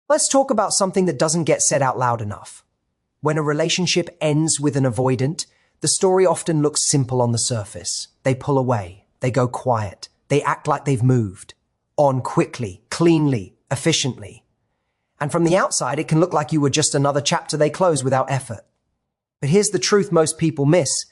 Let's talk about something that doesn't get said out loud enough. When a relationship ends with an avoidant, the story often looks simple on the surface. They pull away, they go quiet, they act like they've moved on quickly, cleanly, efficiently. And from the outside, it can look like you were just another chapter they close without effort. But here's the truth most people miss.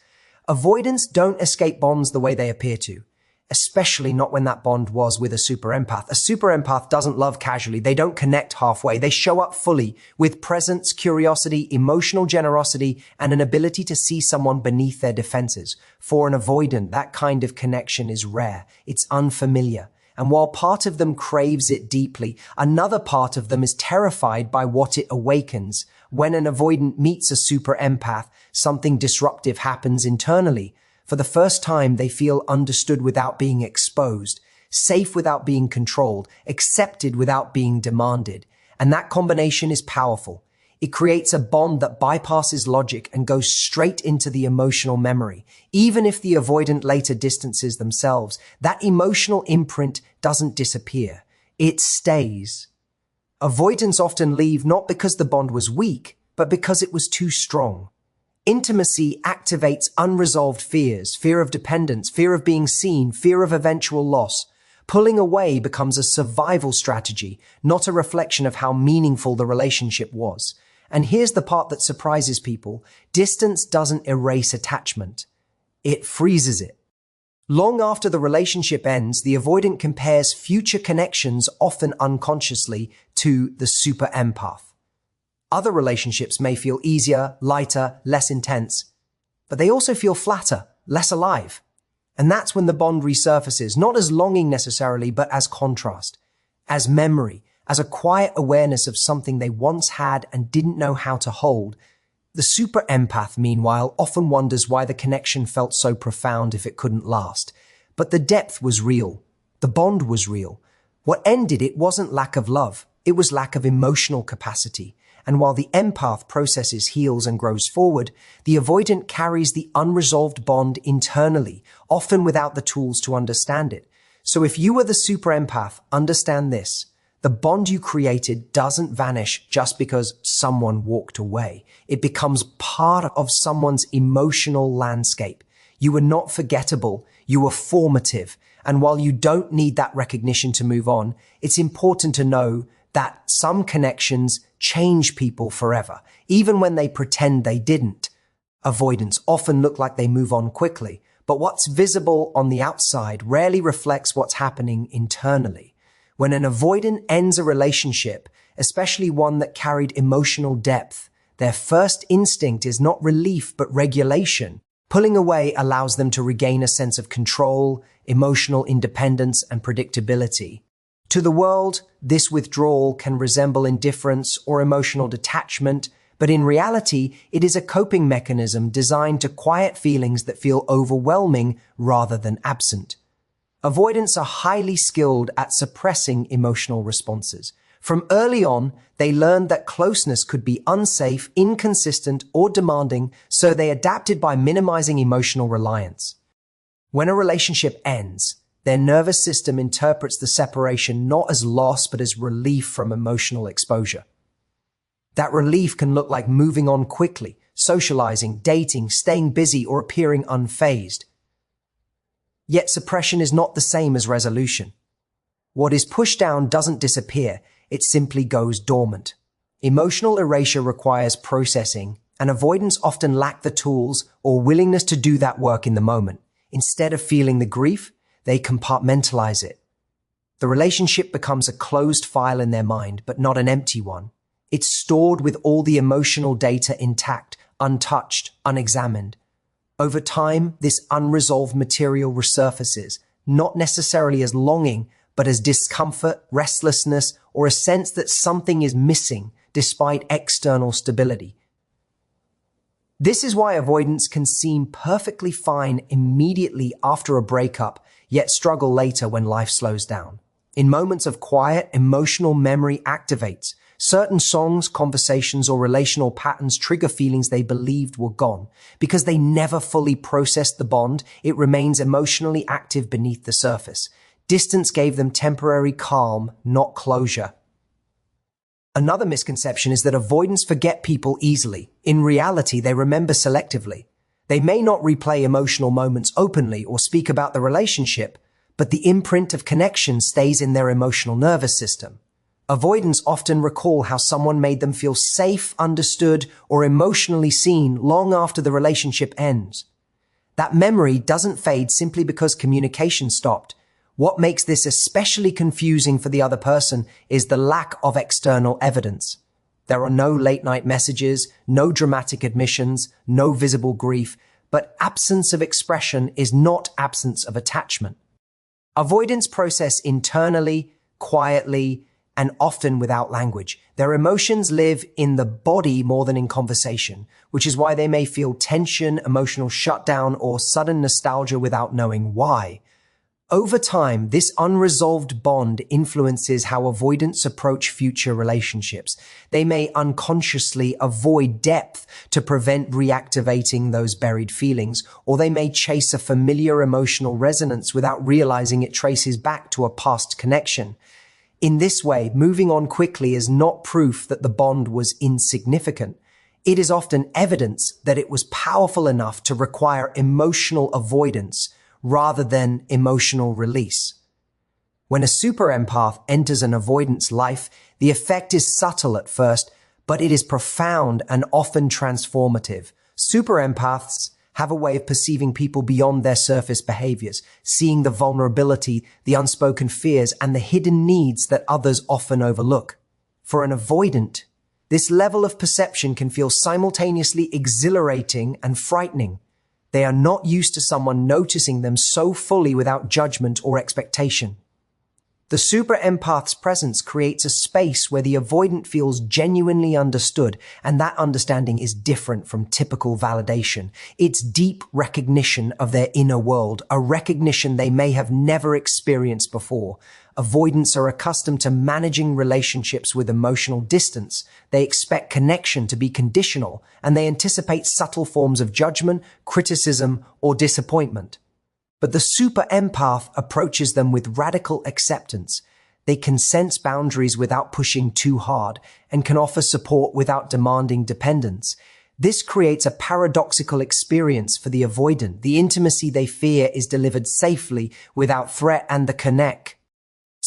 Avoidants don't escape bonds the way they appear to, especially not when that bond was with a super empath. A super empath doesn't love casually. They don't connect halfway. They show up fully with presence, curiosity, emotional generosity, and an ability to see someone beneath their defenses. For an avoidant, that kind of connection is rare. It's unfamiliar. And while part of them craves it deeply, another part of them is terrified by what it awakens. When an avoidant meets a super empath, something disruptive happens internally. For the first time, they feel understood without being exposed, safe without being controlled, accepted without being demanded. And that combination is powerful. It creates a bond that bypasses logic and goes straight into the emotional memory. Even if the avoidant later distances themselves, that emotional imprint doesn't disappear. It stays. Avoidants often leave not because the bond was weak, but because it was too strong. Intimacy activates unresolved fears, fear of dependence, fear of being seen, fear of eventual loss. Pulling away becomes a survival strategy, not a reflection of how meaningful the relationship was. And here's the part that surprises people. Distance doesn't erase attachment. It freezes it. Long after the relationship ends, the avoidant compares future connections, often unconsciously, to the super empath. Other relationships may feel easier, lighter, less intense, but they also feel flatter, less alive. And that's when the bond resurfaces, not as longing necessarily, but as contrast, as memory, as a quiet awareness of something they once had and didn't know how to hold. The super empath, meanwhile, often wonders why the connection felt so profound if it couldn't last. But the depth was real. The bond was real. What ended it wasn't lack of love. It was lack of emotional capacity. And while the empath processes, heals, and grows forward, the avoidant carries the unresolved bond internally, often without the tools to understand it. So if you were the super empath, understand this. The bond you created doesn't vanish just because someone walked away. It becomes part of someone's emotional landscape. You were not forgettable. You were formative. And while you don't need that recognition to move on, it's important to know that some connections change people forever, even when they pretend they didn't. Avoidants often look like they move on quickly, but what's visible on the outside rarely reflects what's happening internally. When an avoidant ends a relationship, especially one that carried emotional depth, their first instinct is not relief but regulation. Pulling away allows them to regain a sense of control, emotional independence, and predictability. To the world, this withdrawal can resemble indifference or emotional detachment, but in reality, it is a coping mechanism designed to quiet feelings that feel overwhelming rather than absent. Avoidants are highly skilled at suppressing emotional responses. From early on, they learned that closeness could be unsafe, inconsistent, or demanding, so they adapted by minimizing emotional reliance. When a relationship ends, their nervous system interprets the separation not as loss, but as relief from emotional exposure. That relief can look like moving on quickly, socializing, dating, staying busy, or appearing unfazed. Yet suppression is not the same as resolution. What is pushed down doesn't disappear, it simply goes dormant. Emotional erasure requires processing, and avoidants often lack the tools or willingness to do that work in the moment. Instead of feeling the grief, they compartmentalize it. The relationship becomes a closed file in their mind, but not an empty one. It's stored with all the emotional data intact, untouched, unexamined. Over time, this unresolved material resurfaces, not necessarily as longing, but as discomfort, restlessness, or a sense that something is missing despite external stability. This is why avoidance can seem perfectly fine immediately after a breakup, yet struggle later when life slows down. In moments of quiet, emotional memory activates. Certain songs, conversations, or relational patterns trigger feelings they believed were gone. Because they never fully processed the bond, it remains emotionally active beneath the surface. Distance gave them temporary calm, not closure. Another misconception is that avoidants forget people easily. In reality, they remember selectively. They may not replay emotional moments openly or speak about the relationship, but the imprint of connection stays in their emotional nervous system. Avoidants often recall how someone made them feel safe, understood, or emotionally seen long after the relationship ends. That memory doesn't fade simply because communication stopped. What makes this especially confusing for the other person is the lack of external evidence. There are no late-night messages, no dramatic admissions, no visible grief, but absence of expression is not absence of attachment. Avoidants process internally, quietly, and often without language. Their emotions live in the body more than in conversation, which is why they may feel tension, emotional shutdown, or sudden nostalgia without knowing why. Over time, this unresolved bond influences how avoidants approach future relationships. They may unconsciously avoid depth to prevent reactivating those buried feelings, or they may chase a familiar emotional resonance without realizing it traces back to a past connection. In this way, moving on quickly is not proof that the bond was insignificant. It is often evidence that it was powerful enough to require emotional avoidance rather than emotional release. When a super empath enters an avoidant's life, the effect is subtle at first, but it is profound and often transformative. Super empaths have a way of perceiving people beyond their surface behaviors, seeing the vulnerability, the unspoken fears, and the hidden needs that others often overlook. For an avoidant, this level of perception can feel simultaneously exhilarating and frightening. They are not used to someone noticing them so fully without judgment or expectation. The super empath's presence creates a space where the avoidant feels genuinely understood, and that understanding is different from typical validation. It's deep recognition of their inner world, a recognition they may have never experienced before. Avoidants are accustomed to managing relationships with emotional distance. They expect connection to be conditional, and they anticipate subtle forms of judgment, criticism, or disappointment. But the super empath approaches them with radical acceptance. They can sense boundaries without pushing too hard and can offer support without demanding dependence. This creates a paradoxical experience for the avoidant. The intimacy they fear is delivered safely without threat, and the connect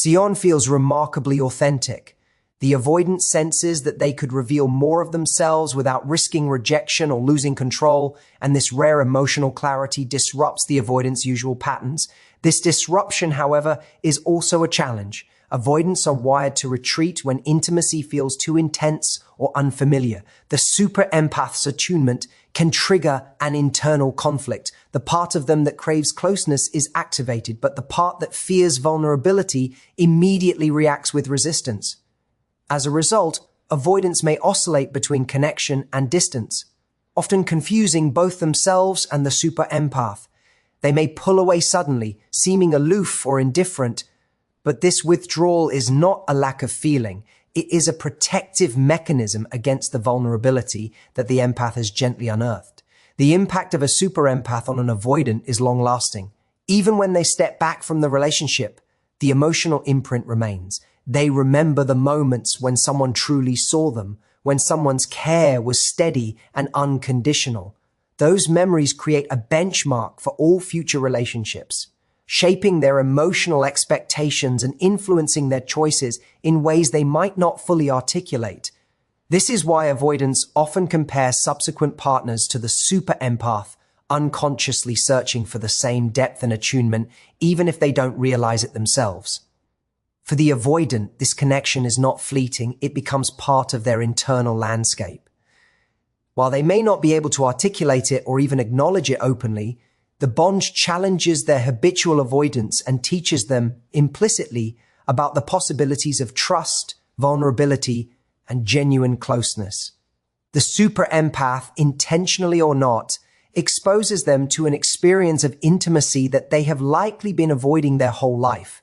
Sion feels remarkably authentic. The avoidant senses that they could reveal more of themselves without risking rejection or losing control, and this rare emotional clarity disrupts the avoidant's usual patterns. This disruption, however, is also a challenge. Avoidants are wired to retreat when intimacy feels too intense or unfamiliar. The super empath's attunement can trigger an internal conflict. The part of them that craves closeness is activated, but the part that fears vulnerability immediately reacts with resistance. As a result, avoidants may oscillate between connection and distance, often confusing both themselves and the super empath. They may pull away suddenly, seeming aloof or indifferent, but this withdrawal is not a lack of feeling. It is a protective mechanism against the vulnerability that the empath has gently unearthed. The impact of a super empath on an avoidant is long-lasting. Even when they step back from the relationship, the emotional imprint remains. They remember the moments when someone truly saw them, when someone's care was steady and unconditional. Those memories create a benchmark for all future relationships, shaping their emotional expectations and influencing their choices in ways they might not fully articulate. This is why avoidants often compare subsequent partners to the super empath, unconsciously searching for the same depth and attunement, even if they don't realize it themselves. For the avoidant, this connection is not fleeting, it becomes part of their internal landscape. While they may not be able to articulate it or even acknowledge it openly, the bond challenges their habitual avoidance and teaches them implicitly about the possibilities of trust, vulnerability, and genuine closeness. The super empath, intentionally or not, exposes them to an experience of intimacy that they have likely been avoiding their whole life,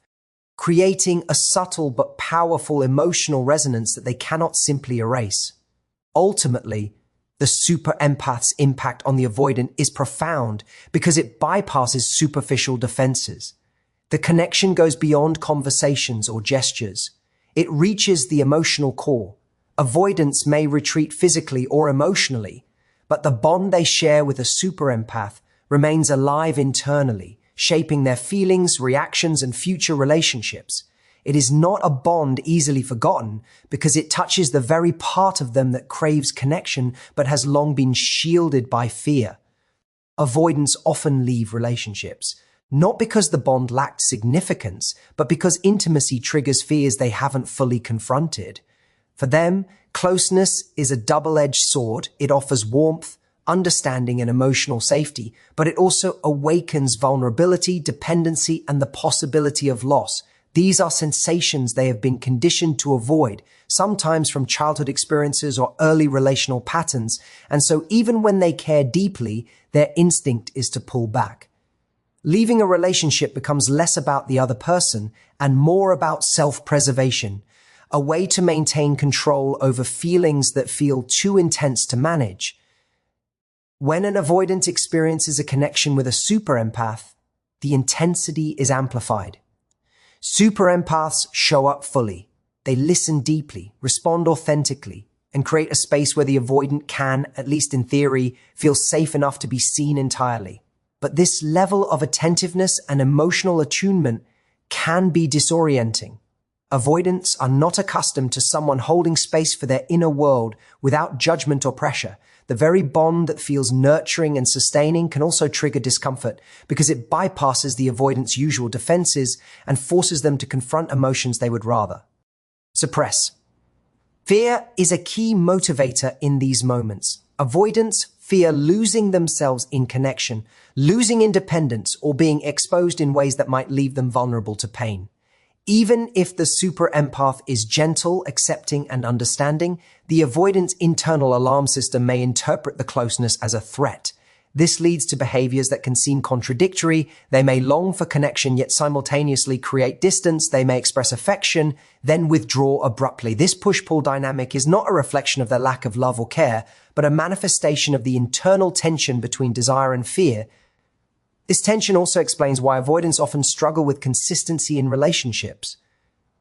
creating a subtle but powerful emotional resonance that they cannot simply erase. Ultimately, the super empath's impact on the avoidant is profound because it bypasses superficial defenses. The connection goes beyond conversations or gestures. It reaches the emotional core. Avoidants may retreat physically or emotionally, but the bond they share with a super empath remains alive internally, shaping their feelings, reactions, and future relationships. It is not a bond easily forgotten because it touches the very part of them that craves connection but has long been shielded by fear. Avoidants often leave relationships, not because the bond lacked significance, but because intimacy triggers fears they haven't fully confronted. For them, closeness is a double-edged sword. It offers warmth, understanding, and emotional safety, but it also awakens vulnerability, dependency, and the possibility of loss. These are sensations they have been conditioned to avoid, sometimes from childhood experiences or early relational patterns, and so even when they care deeply, their instinct is to pull back. Leaving a relationship becomes less about the other person and more about self-preservation, a way to maintain control over feelings that feel too intense to manage. When an avoidant experiences a connection with a super empath, the intensity is amplified. Super empaths show up fully. They listen deeply, respond authentically, and create a space where the avoidant can, at least in theory, feel safe enough to be seen entirely. But this level of attentiveness and emotional attunement can be disorienting. Avoidants are not accustomed to someone holding space for their inner world without judgment or pressure. The very bond that feels nurturing and sustaining can also trigger discomfort because it bypasses the avoidant's usual defenses and forces them to confront emotions they would rather suppress. Fear is a key motivator in these moments. Avoidants fear losing themselves in connection, losing independence, or being exposed in ways that might leave them vulnerable to pain. Even if the super empath is gentle, accepting, and understanding, the avoidant's internal alarm system may interpret the closeness as a threat. This leads to behaviors that can seem contradictory. They may long for connection, yet simultaneously create distance. They may express affection, then withdraw abruptly. This push-pull dynamic is not a reflection of their lack of love or care, but a manifestation of the internal tension between desire and fear. This tension also explains why avoidants often struggle with consistency in relationships.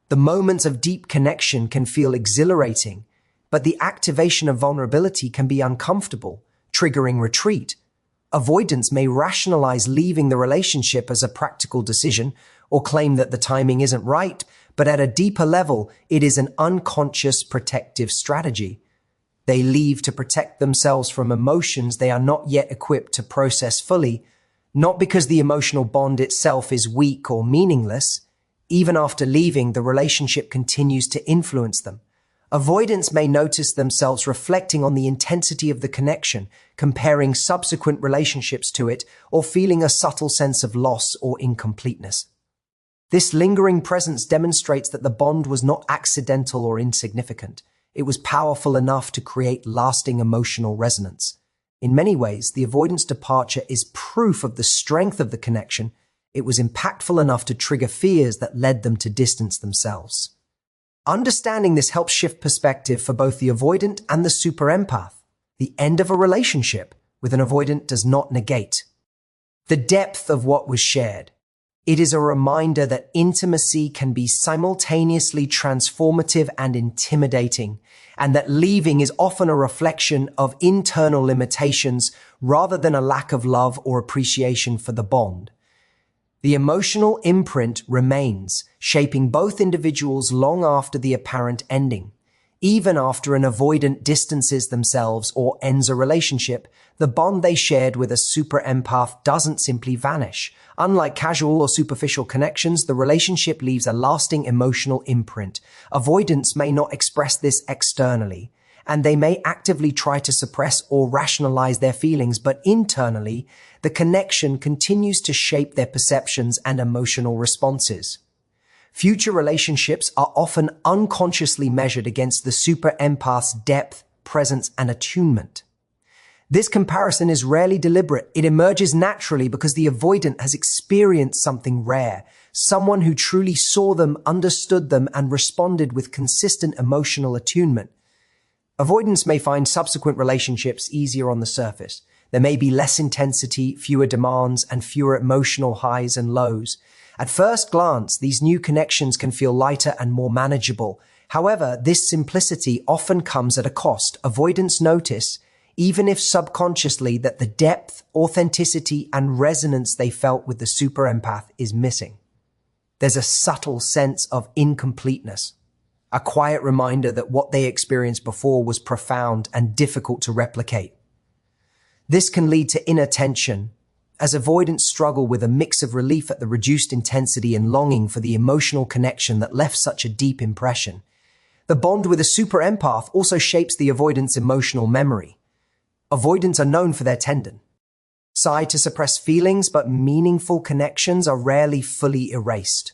The moments of deep connection can feel exhilarating, but the activation of vulnerability can be uncomfortable, triggering retreat. Avoidants may rationalize leaving the relationship as a practical decision or claim that the timing isn't right, but at a deeper level, it is an unconscious protective strategy. They leave to protect themselves from emotions they are not yet equipped to process fully, not because the emotional bond itself is weak or meaningless. Even after leaving, the relationship continues to influence them. Avoidants may notice themselves reflecting on the intensity of the connection, comparing subsequent relationships to it, or feeling a subtle sense of loss or incompleteness. This lingering presence demonstrates that the bond was not accidental or insignificant. It was powerful enough to create lasting emotional resonance. In many ways, the avoidance departure is proof of the strength of the connection. It was impactful enough to trigger fears that led them to distance themselves. Understanding this helps shift perspective for both the avoidant and the super empath. The end of a relationship with an avoidant does not negate the depth of what was shared. It is a reminder that intimacy can be simultaneously transformative and intimidating, and that leaving is often a reflection of internal limitations rather than a lack of love or appreciation for the bond. The emotional imprint remains, shaping both individuals long after the apparent ending. Even after an avoidant distances themselves or ends a relationship, the bond they shared with a super empath doesn't simply vanish. Unlike casual or superficial connections, the relationship leaves a lasting emotional imprint. Avoidants may not express this externally, and they may actively try to suppress or rationalize their feelings, but internally, the connection continues to shape their perceptions and emotional responses. Future relationships are often unconsciously measured against the super empath's depth, presence, and attunement. This comparison is rarely deliberate. It emerges naturally because the avoidant has experienced something rare, someone who truly saw them, understood them, and responded with consistent emotional attunement. Avoidants may find subsequent relationships easier on the surface. There may be less intensity, fewer demands, and fewer emotional highs and lows. At first glance, these new connections can feel lighter and more manageable. However, this simplicity often comes at a cost. Avoidants notice, even if subconsciously, that the depth, authenticity, and resonance they felt with the super empath is missing. There's a subtle sense of incompleteness, a quiet reminder that what they experienced before was profound and difficult to replicate. This can lead to inner tension, as avoidants struggle with a mix of relief at the reduced intensity and longing for the emotional connection that left such a deep impression. The bond with a super empath also shapes the avoidant's emotional memory. Avoidants are known for their tendency to suppress feelings, but meaningful connections are rarely fully erased.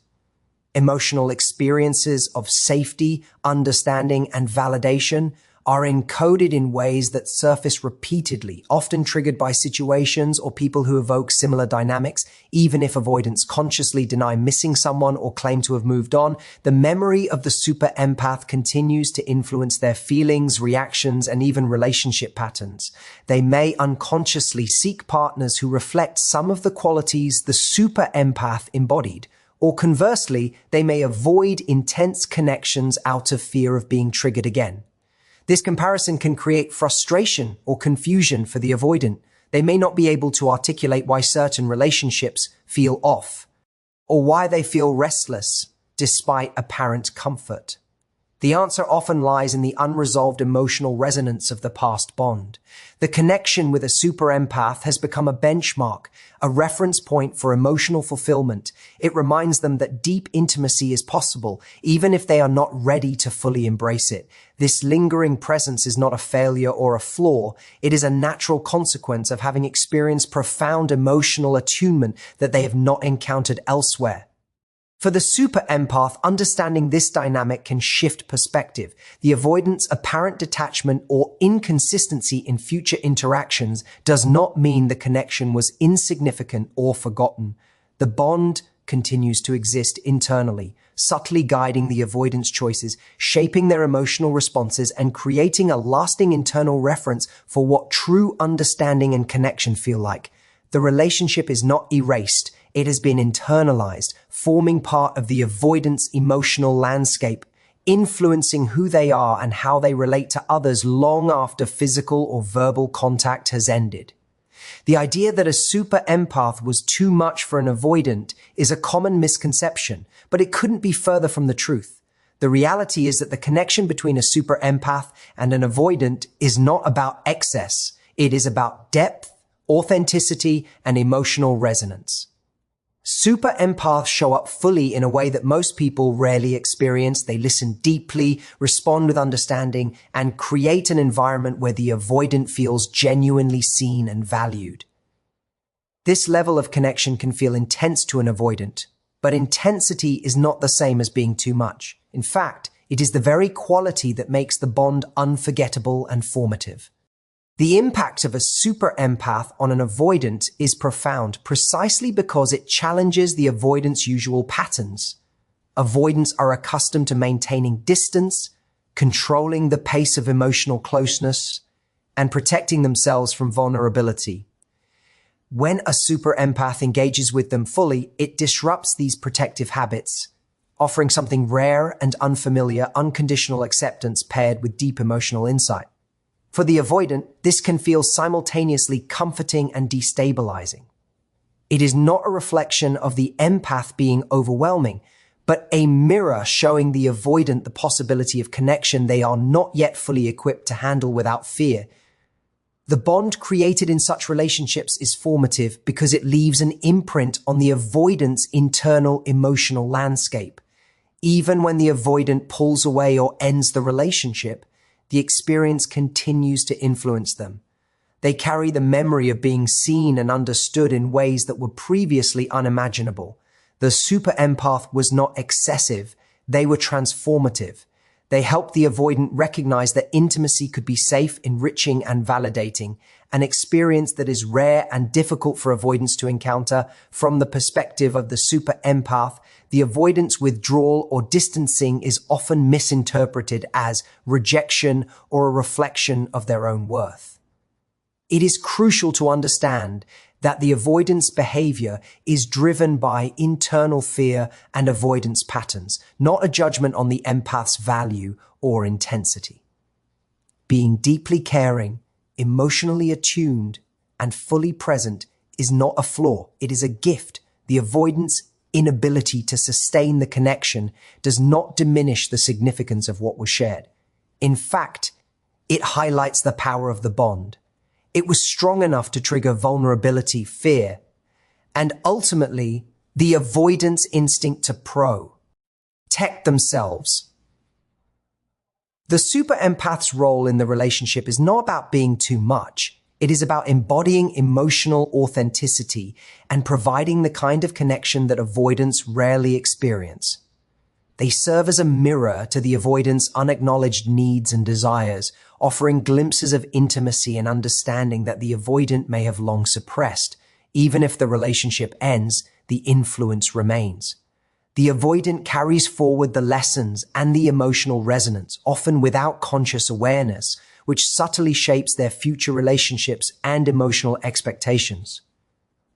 Emotional experiences of safety, understanding, and validation are encoded in ways that surface repeatedly, often triggered by situations or people who evoke similar dynamics. Even if avoidants consciously deny missing someone or claim to have moved on, the memory of the super empath continues to influence their feelings, reactions, and even relationship patterns. They may unconsciously seek partners who reflect some of the qualities the super empath embodied, or conversely, they may avoid intense connections out of fear of being triggered again. This comparison can create frustration or confusion for the avoidant. They may not be able to articulate why certain relationships feel off, or why they feel restless despite apparent comfort. The answer often lies in the unresolved emotional resonance of the past bond. The connection with a super empath has become a benchmark, a reference point for emotional fulfillment. It reminds them that deep intimacy is possible, even if they are not ready to fully embrace it. This lingering presence is not a failure or a flaw. It is a natural consequence of having experienced profound emotional attunement that they have not encountered elsewhere. For the super empath, understanding this dynamic can shift perspective. The avoidant's apparent detachment or inconsistency in future interactions does not mean the connection was insignificant or forgotten. The bond continues to exist internally, subtly guiding the avoidant's choices, shaping their emotional responses, and creating a lasting internal reference for what true understanding and connection feel like. The relationship is not erased. It has been internalized, forming part of the avoidant's emotional landscape, influencing who they are and how they relate to others long after physical or verbal contact has ended. The idea that a super empath was too much for an avoidant is a common misconception, but it couldn't be further from the truth. The reality is that the connection between a super empath and an avoidant is not about excess. It is about depth, authenticity, and emotional resonance. Super empaths show up fully in a way that most people rarely experience. They listen deeply, respond with understanding, and create an environment where the avoidant feels genuinely seen and valued. This level of connection can feel intense to an avoidant, but intensity is not the same as being too much. In fact, it is the very quality that makes the bond unforgettable and formative. The impact of a super empath on an avoidant is profound precisely because it challenges the avoidant's usual patterns. Avoidants are accustomed to maintaining distance, controlling the pace of emotional closeness, and protecting themselves from vulnerability. When a super empath engages with them fully, it disrupts these protective habits, offering something rare and unfamiliar, unconditional acceptance paired with deep emotional insight. For the avoidant, this can feel simultaneously comforting and destabilizing. It is not a reflection of the empath being overwhelming, but a mirror showing the avoidant the possibility of connection they are not yet fully equipped to handle without fear. The bond created in such relationships is formative because it leaves an imprint on the avoidant's internal emotional landscape. Even when the avoidant pulls away or ends the relationship, the experience continues to influence them. They carry the memory of being seen and understood in ways that were previously unimaginable. The super empath was not excessive, they were transformative. They helped the avoidant recognize that intimacy could be safe, enriching, and validating, an experience that is rare and difficult for avoidants to encounter. From the perspective of the super empath, the avoidant's withdrawal or distancing is often misinterpreted as rejection or a reflection of their own worth. It is crucial to understand that the avoidance behavior is driven by internal fear and avoidance patterns, not a judgment on the empath's value or intensity. Being deeply caring, emotionally attuned, and fully present is not a flaw. It is a gift. The avoidance inability to sustain the connection does not diminish the significance of what was shared. In fact, it highlights the power of the bond. It was strong enough to trigger vulnerability, fear, and ultimately the avoidance instinct to protect themselves. The super empath's role in the relationship is not about being too much. It is about embodying emotional authenticity and providing the kind of connection that avoidants rarely experience. They serve as a mirror to the avoidant's unacknowledged needs and desires, offering glimpses of intimacy and understanding that the avoidant may have long suppressed. Even if the relationship ends, the influence remains. The avoidant carries forward the lessons and the emotional resonance, often without conscious awareness, which subtly shapes their future relationships and emotional expectations.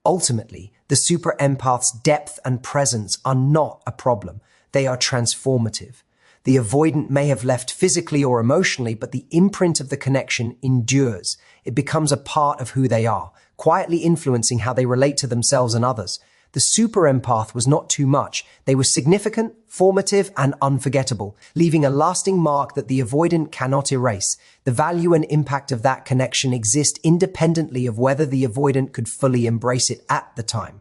Ultimately, the super empath's depth and presence are not a problem. They are transformative. The avoidant may have left physically or emotionally, but the imprint of the connection endures. It becomes a part of who they are, quietly influencing how they relate to themselves and others. The super empath was not too much. They were significant, formative, and unforgettable, leaving a lasting mark that the avoidant cannot erase. The value and impact of that connection exist independently of whether the avoidant could fully embrace it at the time.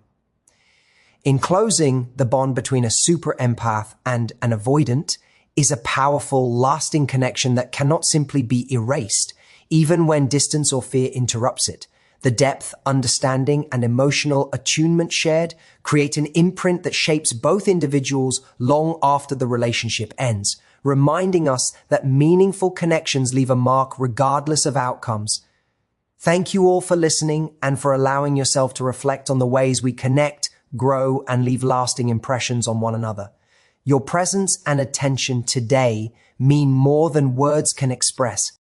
In closing, the bond between a super empath and an avoidant is a powerful, lasting connection that cannot simply be erased, even when distance or fear interrupts it. The depth, understanding, and emotional attunement shared create an imprint that shapes both individuals long after the relationship ends, reminding us that meaningful connections leave a mark regardless of outcomes. Thank you all for listening and for allowing yourself to reflect on the ways we connect, grow, and leave lasting impressions on one another. Your presence and attention today mean more than words can express.